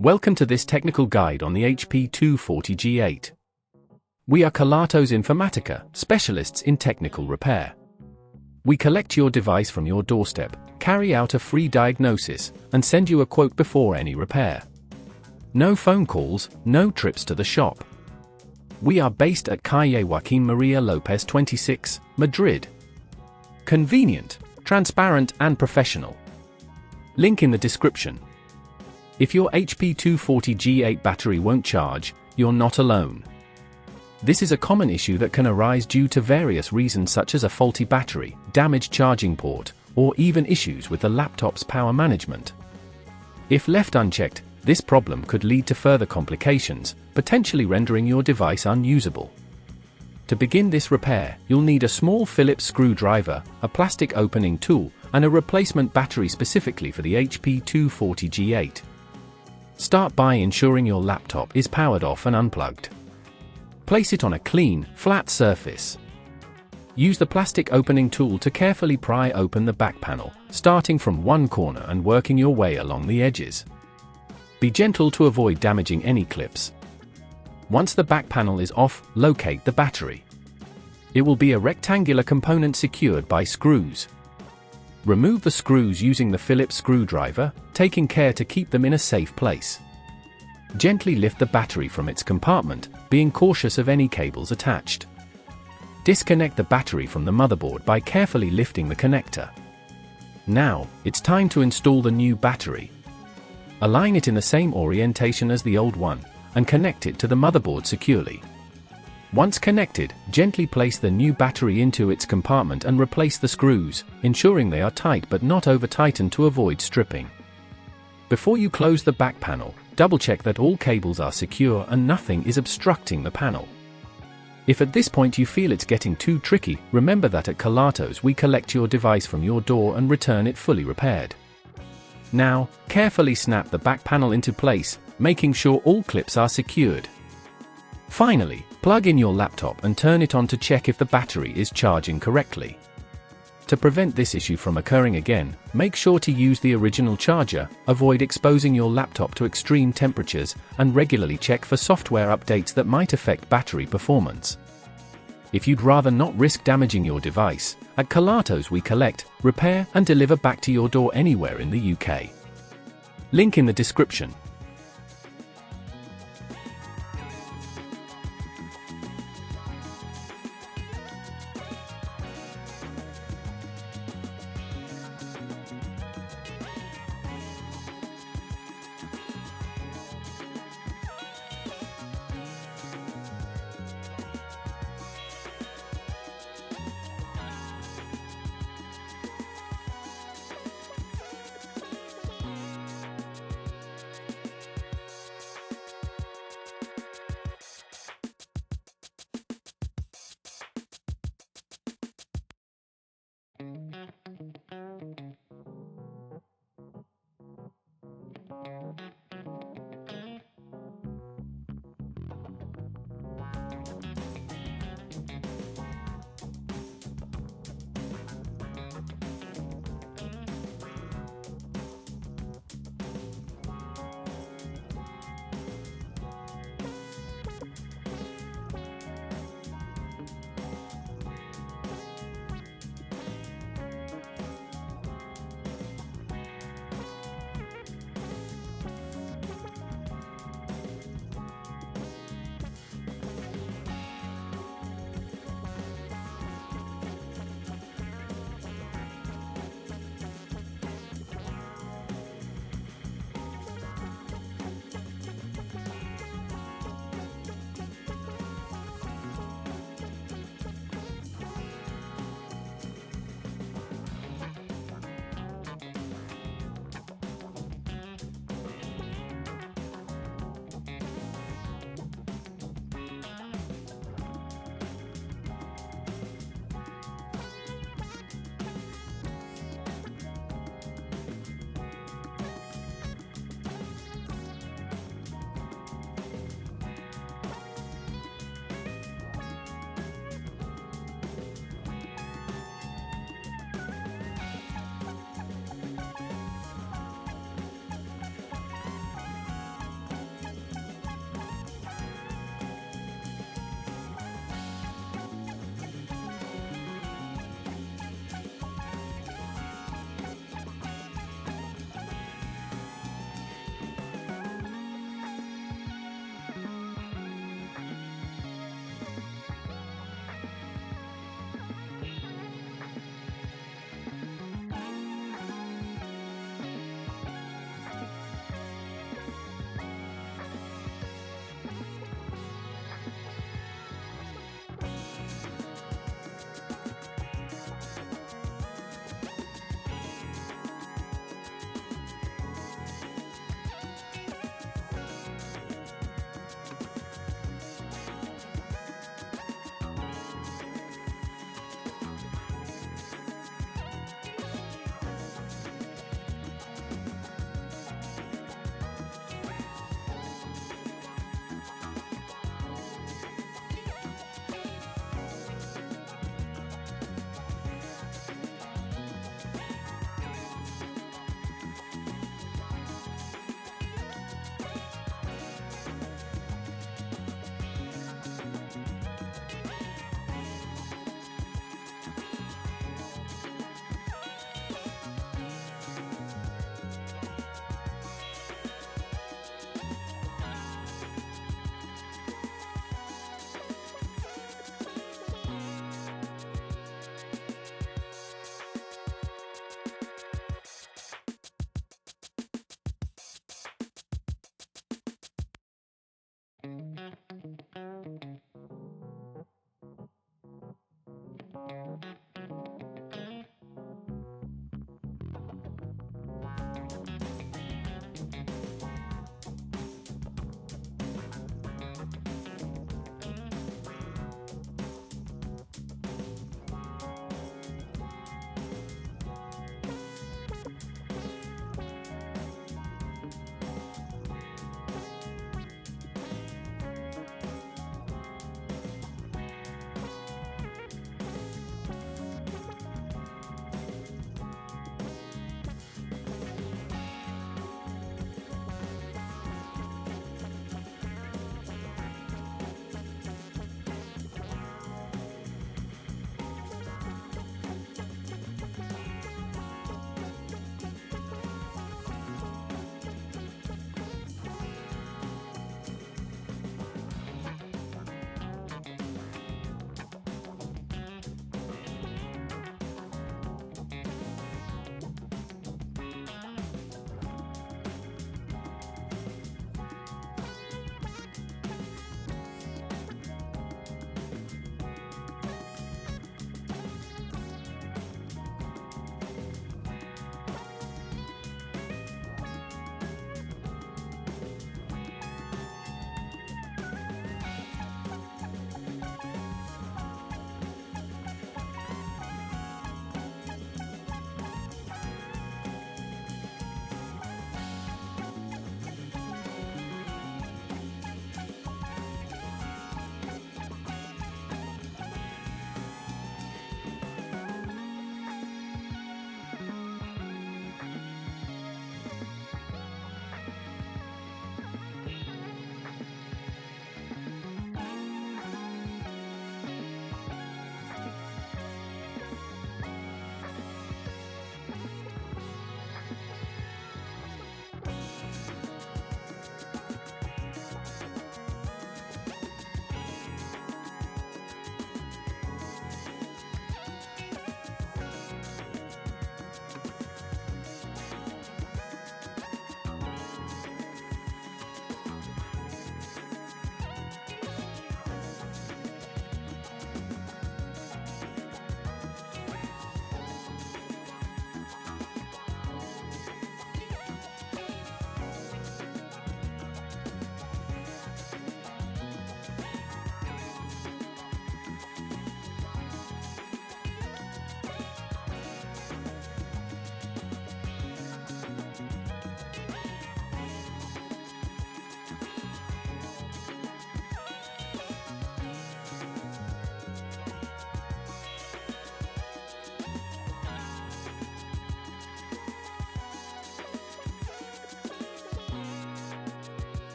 Welcome to this technical guide on the HP 240G8. We are Kelatos Informatica, specialists in technical repair. We collect your device from your doorstep, carry out a free diagnosis, and send you a quote before any repair. No phone calls, no trips to the shop. We are based at Calle Joaquín María López 26, Madrid. Convenient, transparent and professional. Link in the description. If your HP 240G8 battery won't charge, you're not alone. This is a common issue that can arise due to various reasons such as a faulty battery, damaged charging port, or even issues with the laptop's power management. If left unchecked, this problem could lead to further complications, potentially rendering your device unusable. To begin this repair, you'll need a small Phillips screwdriver, a plastic opening tool, and a replacement battery specifically for the HP 240G8. Start by ensuring your laptop is powered off and unplugged. Place it on a clean, flat surface. Use the plastic opening tool to carefully pry open the back panel, starting from one corner and working your way along the edges. Be gentle to avoid damaging any clips. Once the back panel is off, locate the battery. It will be a rectangular component secured by screws. Remove the screws using the Phillips screwdriver, taking care to keep them in a safe place. Gently lift the battery from its compartment, being cautious of any cables attached. Disconnect the battery from the motherboard by carefully lifting the connector. Now, it's time to install the new battery. Align it in the same orientation as the old one, and connect it to the motherboard securely. Once connected, gently place the new battery into its compartment and replace the screws, ensuring they are tight but not over-tightened to avoid stripping. Before you close the back panel, double-check that all cables are secure and nothing is obstructing the panel. If at this point you feel it's getting too tricky, remember that at Kelatos we collect your device from your door and return it fully repaired. Now, carefully snap the back panel into place, making sure all clips are secured. Finally, plug in your laptop and turn it on to check if the battery is charging correctly. To prevent this issue from occurring again, make sure to use the original charger, avoid exposing your laptop to extreme temperatures, and regularly check for software updates that might affect battery performance. If you'd rather not risk damaging your device, at Kelatos we collect, repair and deliver back to your door anywhere in the UK. Link in the description.